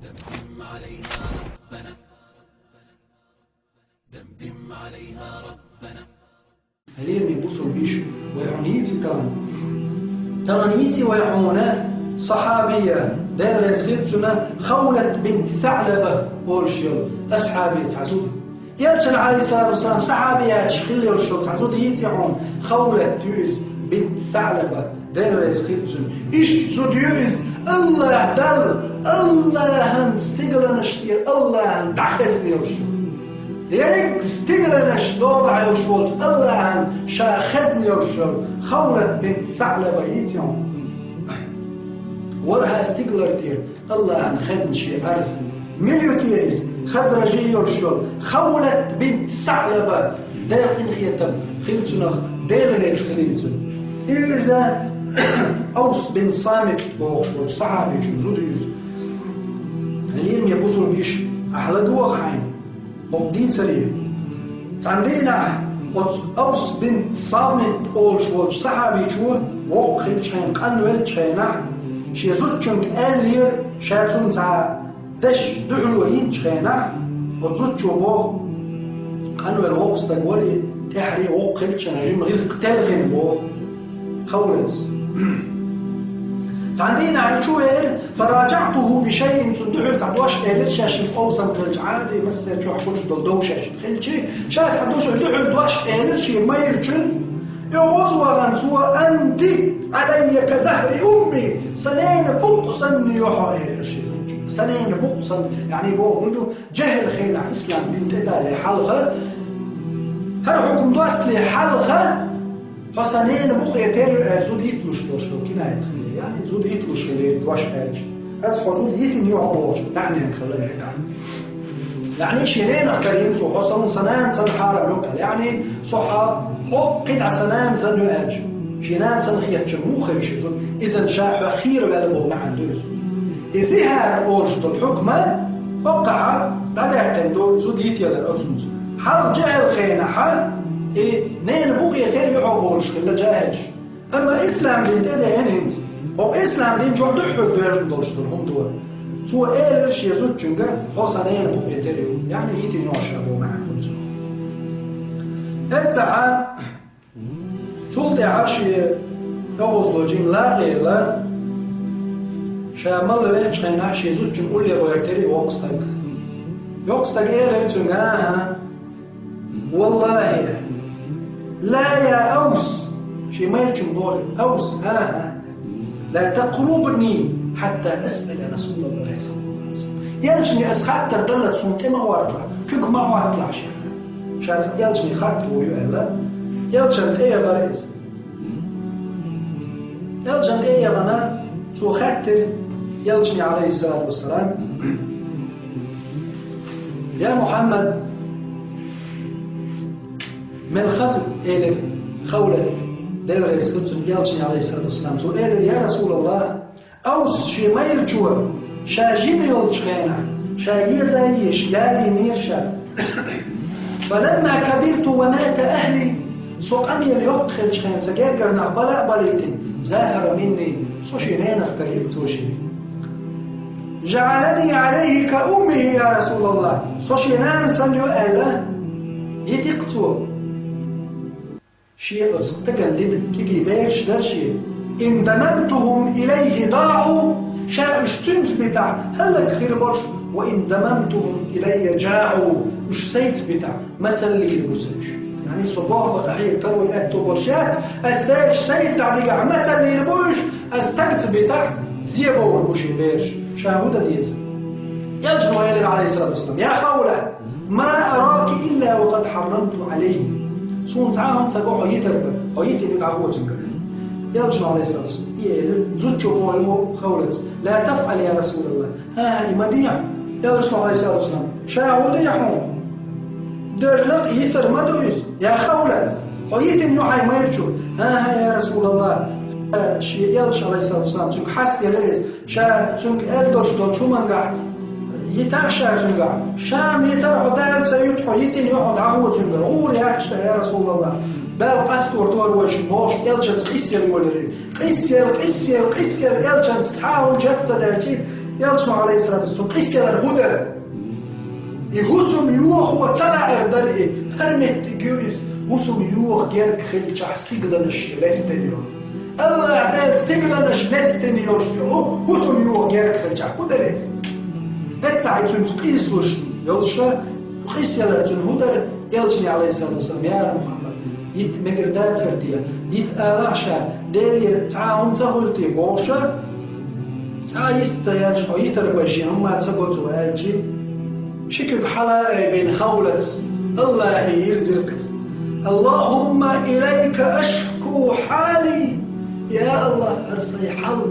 دمدم عليها ربنا، دمدم عليها ربنا. هلير من بوصل بيش ويعنيتي تغنيتي ويعونا صحابية داير يسخيبتنا خولة بنت ثعلبة والشيل أصحابية تعزود يالشن عليه الصلاة والسلام صحابية شخلي والشيل تعزود يتعون خولة يوز بنت ثعلبة داير يسخيبتنا إيش زود يوز الله دل الله هنستقلنا شتير الله هندعخزني والشيل يك ستيغلنش دوضع يوشول الله عن شاخزني يوشول خولت بنت ثعلبة يتيون ورها ستيغلر دير الله عن خزن شي أرز مليوتيز خزرجي يوشول خولت بنت ثعلبة دير خين خيتم خلتنخ دير ريز خليتن إذا أوس بن صامت بوشول صحابي جنزود يوز هليم يبوزوا بيش أحلى دوغ حين مقدين سريع عندنا أوس بنت صامت أول شوال صحابي شو وق خلشين قنوة شينا شي زوجك ألير شاتون تاع دش دحلوين شينا وزوج شو بو قنوة الوق استقبلي تحري وق خلشين جم غير قتال بو خولس عندنا على شوير فراجعته بشيء صندوق تعدوش قالت شاشة أوسم خلج عادي مسر شو حكوش دلدو شاشة خلجي شات عدوش دحل دوش قالت شيء ما يرجن يوزوا غنسوا أنت علي كزهر أمي سنين بقصن يحاير شيء سنين بقصن يعني بو عنده جهل خيل إسلام بنت إدالي حلقة هر حكم دوس لي حلقة حسنين بقى يتاري زود يتلوش لو كناية يعني زود يتلوش اللي دواش حاج أصحى زود يتن يعبوش يعني نخليها يعني شيرين أخكرين سو حسن سنان سن حارة لوكال يعني صحة حق قدع سنان سن يؤج شينان سن خيات جمو خيش زود إذا شاح خير بالبو مع عندوز إذا أورشت الحكمة وقع بعد يحكندو زود يتيا للأتموز حال جعل خينحة نين بوقية تاني يعوهولش كلا جاهج أما إسلام دين تاني هنهند هو إسلام دين جوع دحو الدواج مدولشتر هم دول سوى إيلرش يزود جنجا هو سنين بوقية تاني يعني يتي نوشابو معا خلصو اتسعى سلطي عاشي أغزلو جين لا غيلا شامل بيتش خيناش يزود جن قولي غيرتري وقستك يقستك إيلر جنجاها والله لا يا أوس شي ما يرجم دور أوس لا تقربني حتى أسأل رسول الله صلى الله عليه وسلم يلجني أسخات تردلت صمت ما وارطلع كيك ما وارطلع شان يلجني خاطر ويؤلا يلجن إيه غريز يلجن إيه غنا سو خاطر يلجني عليه الصلاة والسلام يا محمد من خصب إلى خولة داير يسكتون يالشني عليه الصلاة والسلام سو إلى يا رسول الله أوس شي ما يرجوا شا جيم يلجخينا شا يزايش يالي نيرشا فلما كبرت ومات أهلي سوقني اليوم خلجخين سجير قرنا بلا بليتن زاهر مني سو شينين اختريت توشي جعلني عليه كأمه يا رسول الله سو شينان سنيو ألا يتقتو شيء تقلب كي باش دار شيء إن دممتهم إليه ضاعوا شاء اشتنت بتاع هلك خير برش وإن دممتهم إلي جاعوا وش سيت بتاع ما تسلي البوسش يعني صباح بقحية تروي الأكتو برشات أسباش سيت تعديقع ما تسلي البوش أستقت بتاع زيبا وربوشي باش شاهودة ديز يلجنوا يلي عليه الصلاة والسلام يا خولة ما أراك إلا وقد حرمت عليه سون تعاهم تقوى يتربى خيتي يتعقوة تنقل يلجنوا عليه الصلاة والسلام زوجوا بوالو خولت لا تفعل يا رسول الله إمديع يلجنوا عليه الصلاة والسلام شاهد يحون درلق يتر ما دويز يا خولة خيتي نوعي ما يرجو يا رسول الله يلجنوا عليه الصلاة والسلام تنك حس يلرز تنك ألدوش دو شو منقع يتعشى زنقع شام يترح دال سيطحو يتن يحض عهود زنقع غور يا رسول الله بال قستور دور وش موش يلجن قسير ولري قسير يلجن تحاول جبت داكي يلشوا عليه الصلاة والسلام قسيا الهدى يهسم يوخ وتلا اردرئ هرمت جويس هسم يوخ جيرك خيل تحستيقلنش لستنيون الله عدال استيقلنش لستنيون هسم يوخ جيرك خيل تحقودريس اتعي تنقيس وش يلشا قسيا الهدى يلشني عليه الصلاة والسلام يا محمد يت مقردات سردية يت آلاشا ديلي تعاون تغلتي بوشا تعايست يالش أو يتربجي هما تبوتوا آلجي شكك حلا بين خولس الله يرزقس اللهم إليك أشكو حالي يا الله أرسي حل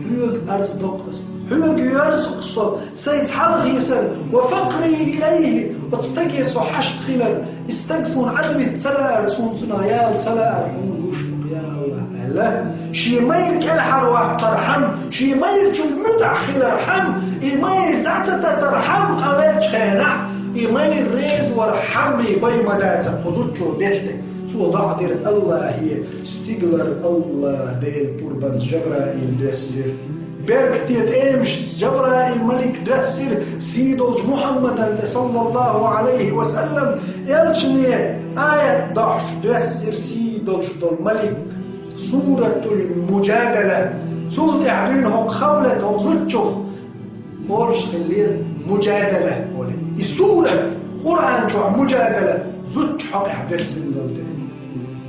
حيوك أرزقس حيوك يرزقس سيتحل غيسر وفقري إليه وتستقيس وحشت خلال استقسون عدمي تسلع رسول سنغيال تسلع رحمون وشبق يا الله الله شي ميرك الحر ترحم شي ميرك المدع خلال رحم إيمير دعتا تسرحم قوالج خينع إيمير ريز ورحمي بيما داتا خزوتشو بيشتك تو ضعدر الله هي استقلر الله ديل قربان جبرائيل دسير بركتيت امش جبرائيل ملك دسير سيدولج محمد صلى الله عليه وسلم يلشني آية ضعش دسير سيدولج دول ملك سورة المجادلة سورة اعدينهم خولتهم زوتشوف بورش خلير مجادلة السورة قرآن شو مجادلة زوج حق حدث الله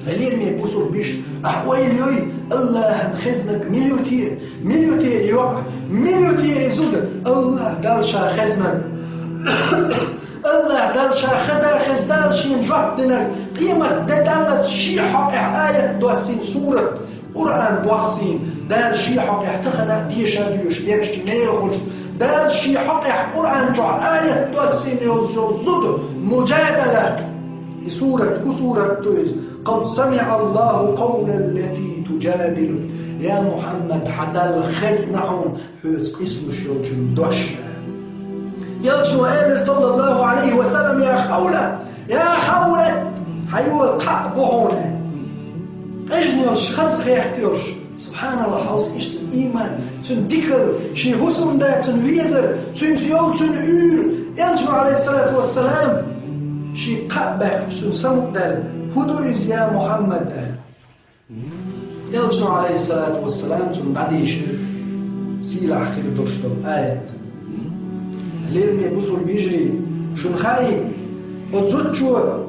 هلين يبوسوا بيش أحوال يوي الله خزنك مليوتي يوع مليوتي يزود الله دال شا خزنك الله دال شا خز دال شين جوحدنا قيمة دالت شي حق آية دوسين سورة قرآن دوسين دال شي حق احتخنا ديشا ديوش ديكشتي نيل خلش دال شي حق قرآن جو آية دوسين يزود مجادلة سورة تويز قد سمع الله قول التي تجادل يا محمد حتى الخزنعون حيث قسم الشوجن دوش يلشو آل صلى الله عليه وسلم يا خولة حيو القعبعون اجنيوش خزخ يحتيوش سبحان الله حوص إيش تن إيمان تن ديكل شي هسم دا تن ويزر تن سيول تن أور يلشو عليه الصلاة والسلام شي قعبك تن سمك دال هدوز يا محمد يلشو عليه الصلاة والسلام تن بعديش سيلة أخير درشتو آيات ليرمي بوصل بيجري شن خاي وتزوجوا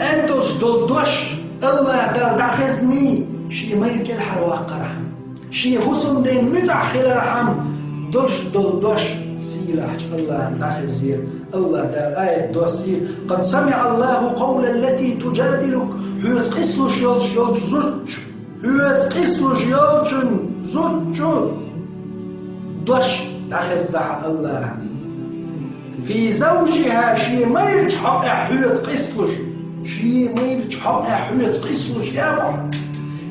أنتوش دولدوش الله دخزني شي ما يركي الحرواق رحم شي حسن دين متعخل رحم دوش دولدوش سيلة الله دخزير الله دار آية دوسير قد سمع الله قول التي تجادلك حيوت قسلو شيوت زوج حيوت قسلو شيوت زوج دوش دخزح الله في زوجها شي ما يرجح حيوت قسلوش شي ما يرجح حيوت قسلوش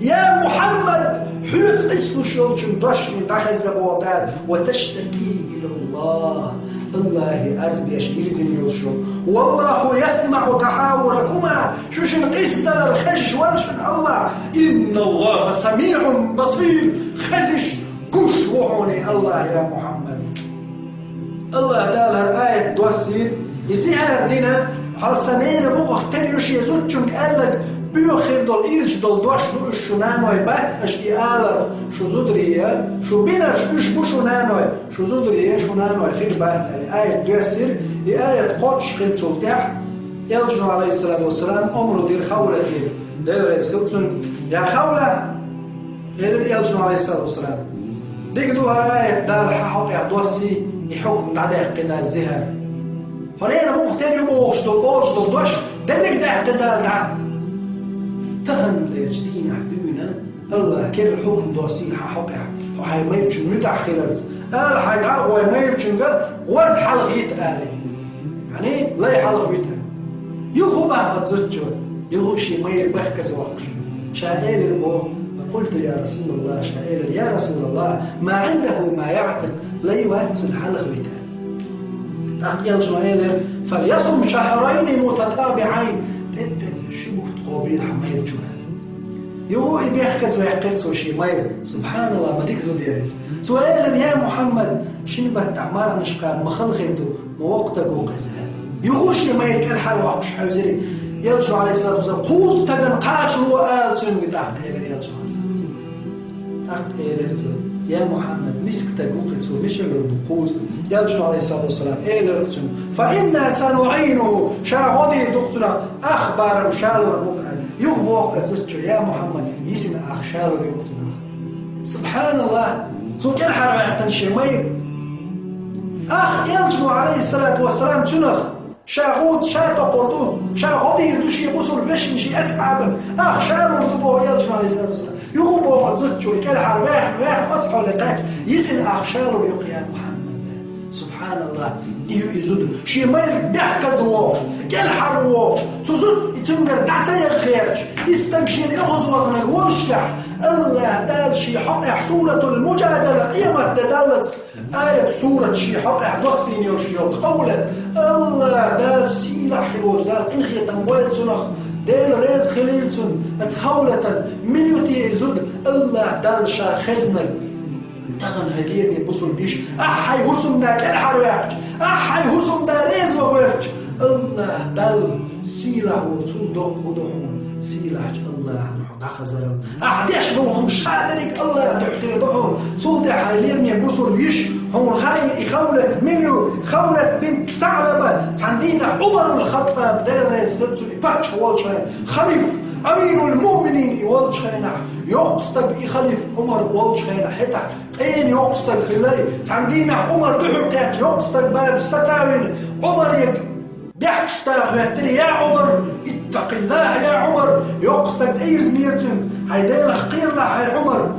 يا محمد حيوت قسلوش يلجم دوش دخز بوضال وتشتكي إلى الله الله أرزبيش إلزم يلشو والله يسمع تحاوركما شوشن قسد الخش ورشن الله إن الله سميع بصير خزش كش وحوني الله يا محمد الله دالها آية دوسير يسيها دينا حال سنين بوغ تريوش يزوجن قالك بيوخير دول إيرش دول دوش نوش نانوي بات أشتي آلر شو زودرية شو بيناش إش بوشو نانوي شو زودرية شو نانوي خير بات آية دوسير آية قدش خير تلتح يلجنو عليه الصلاة والسلام أمرو دير خولة دير ريز خلطن يا خولة يلجنو عليه الصلاة والسلام ديك دوها آية دال حقا دوسي يحكم دعداء قدال زهر هنا مو اختار يبوغش دول دوش دلك دع قدال دع تخن ليجدين عدونا الله كير الحكم دوسي حقا وحي ما يبجن متأخرات قال حاجة وما يبجن قال ورد حلقيت آلي يعني لا يحلق بيتها يوخو بقى تزجو يوخو شي ما يربخ كذا وقش شائر البوغ قلت يا رسول الله شائر يا رسول الله ما عنده ما يعقل لا يواتس الحلق بيتها يلجو إلر فليصم شهرين متتابعين شبه تقابيل حما يرجوها يو يبيخكس ويحقرس وشي ماير سبحان الله ما ديك زوديريز سؤال يا محمد شنو بتعمر نشقى ما خلقته ما وقتك وقزها يغوش ما يكل حال وقش حوزري يلجو عليه الصلاه والسلام قوز تدن قاش هو قال سن بتاعك الى يلجو عليه الصلاه والسلام يا محمد مسكتك وقت ومشي بالقوز يلجو عليه الصلاه والسلام رقتم فإنا سنعينه شاغدي دقتنا اخبار شالو يغبوك أزوجه يا محمد يسمع أخشاله بوقتنا سبحان الله سوك الحرام يعطنشي مير أخ يلجو عليه الصلاة والسلام تنخ شاغود شاتا قردو شاغودي يردوشي يبوسوا البشن شي أسحابا أخ شالو ردبوه يلجو عليه الصلاة والسلام يغبوك أزوجه كالحرام واحد فتحوا لقاك يسمع أخشاله بوقت يا محمد سبحان الله يزود شي مير بيحكز ووش كالحر ووش تزود تنقر دعسي خيرج يستنكشين يغزوك ونشلح الله دال شي حقح سورة المجادلة قيمة دالت آية سورة شي حقح دوسين يوشيو قولت الله دال سيلح حلوش دال إنخي تنبويل سنخ دال ريز خليل سن اتخولة من يوتي يزود الله دال شا خزنك تغن هجيني بوصل بيش أحي هسمنا كالحرواك أحي هسم داريز وغيرك الله دل سيلة وتصدق ودعون سيلة الله نحط خزر أحديش بوهم شادرك الله دحخير دعون صوتي حاليرني بوصل بيش هم هاي خولة مليو خولة بنت ثعلبة عندنا عمر الخطاب داريز لبسولي باتش والشاي خليف أمير المؤمنين والشاينا يقصدك خليف عمر والشاينا حتى قين يقصدك في الله عندنا عمر دحرقات يقصدك باب الستاوين عمر بيحكش تاغيتري يا عمر اتق الله يا عمر يقصدك ايرز نيرتن هيدا الخقير له هاي عمر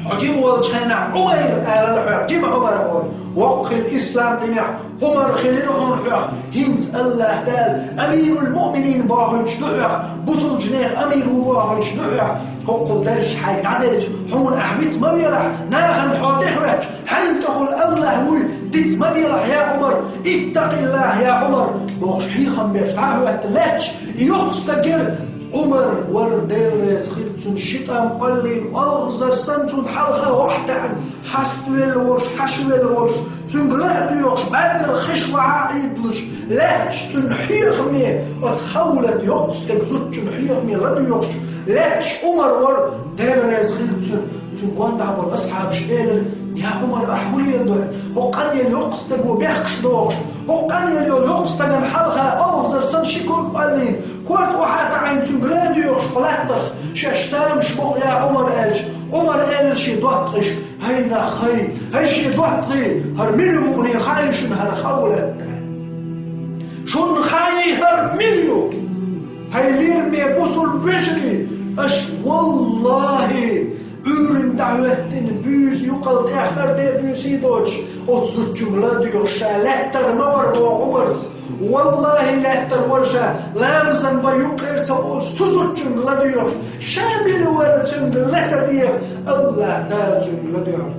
حجيم والشاينا عمر آل حجيم عمر وقخ الإسلام دنيا عمر خليرهم حق هنز الله دال أمير المؤمنين باهو يشدعك بصل جنيخ أمير باهو يشدعك قل دارش حيك عدلج حمون أحميت ما بيلح ناخن حواليحوك حين تقول الله هوي ديت ما بيلح يا عمر اتق الله يا عمر بوش حيخم بيشعه وقتلاتش يقصدقر عمر وردير سخيلتون شتام قلين أغزر سنتون حلقة واحدة حسويل وش حشويل وش تنقلع ديوش برقر خش وعايدلش لاتش تنحيخمي وتخولت يقصدك زوج تنحيخمي لديوش لاتش عمر وردير سخيلتون تنقوان دعبر أصحاب شئيلر يا عمر أحولي يدوه وقال يلي يقصدك وبيحكش دوش وقال يلي يقصدك الحلقة أغزر سن شكول قلين كورت وحاتا عين تنقلع ديوش قلاتخ شاشتام شبق يا عمر قالش عمر قال شي دوتغش هينا خي هاي شي دوتغي هرميلو مغني خاي شن هرخولت شن خاي هرميلو هاي ليرمي بوصل بجري اش والله عمرن دعوتن بيوز يقل تأخر دي بيوسي دوش وتزوج جملة ديوشا لاتر مور وعمرس والله لاتر ورشا لامزن بيوقير سوش تزوج جملة ديوش شامل ورشن لسا ديوش الله دال جملة ديوش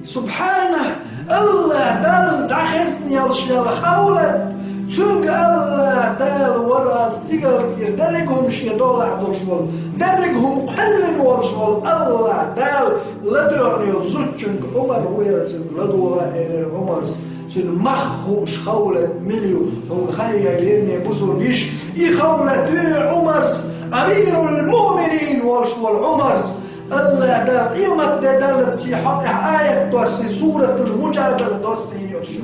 سبحانه الله دال دخزني يالشيال خولت تونغ الله دال وراس تيغر درجهم شي دولار دولشول درجهم قلن ورشول الله دال لدرني زوجن عمر ويرتن لدوا إلى عمرس تن مخوش خولت مليو هم خيا يرني بوزور بيش يخولت عمرس أمير المؤمنين ورشول عمرس الله دال قيمة دالت سي حقح آية دوسي سورة المجادلة دوسي يوتشو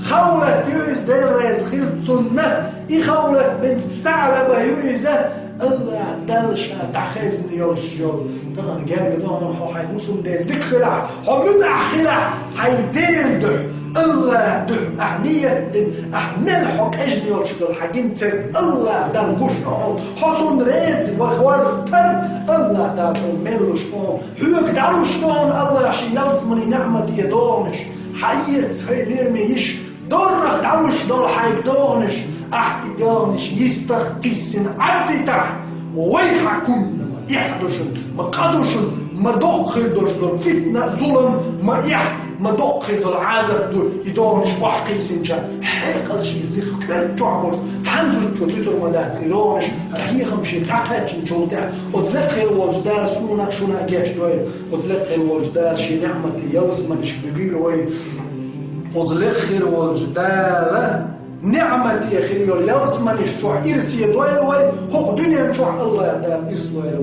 خولت يوز ديريز خيل سنة خولت بنت ثعلبة يوزة الله دالشا تخزني يوشو طبعا جاري دوما حو حي مسلم ديز ديك خلع حو مدع خلع حي ديل دح الله دح أحنية دين أحنال حق أجني يوشو الحاكين تسير الله دال قشنعون حطون ريز وخورتن الله دال ملو شنون حيوك دالو شنون الله عشي يلزمني نعمة يدونش حيت سهي ليرمي يش دورك دالوش دول حيك دونش أحكي دونش يستخقسن عبدي تحت ويحكم ما يحدشن ما قدشن ما دوخر دوش دول فتنة ظلم ما يح مدق دول عازب دول يدومش وحقي سنجا حيقل شي زيخ كل جعبر تحنزل شو تيتر مدات يدومش هي خمشي تحقيتش نشوتها وتلقي الوجدار سنونك شو ناقيش دوي وتلقي الوجدار شي نعمتي يلزمنش بيقولوا وي وتلقي الوجدار نعمتي يا خير يلزمنش شو إرسي دوي وي هو دنيا شو الله يدار إرس وي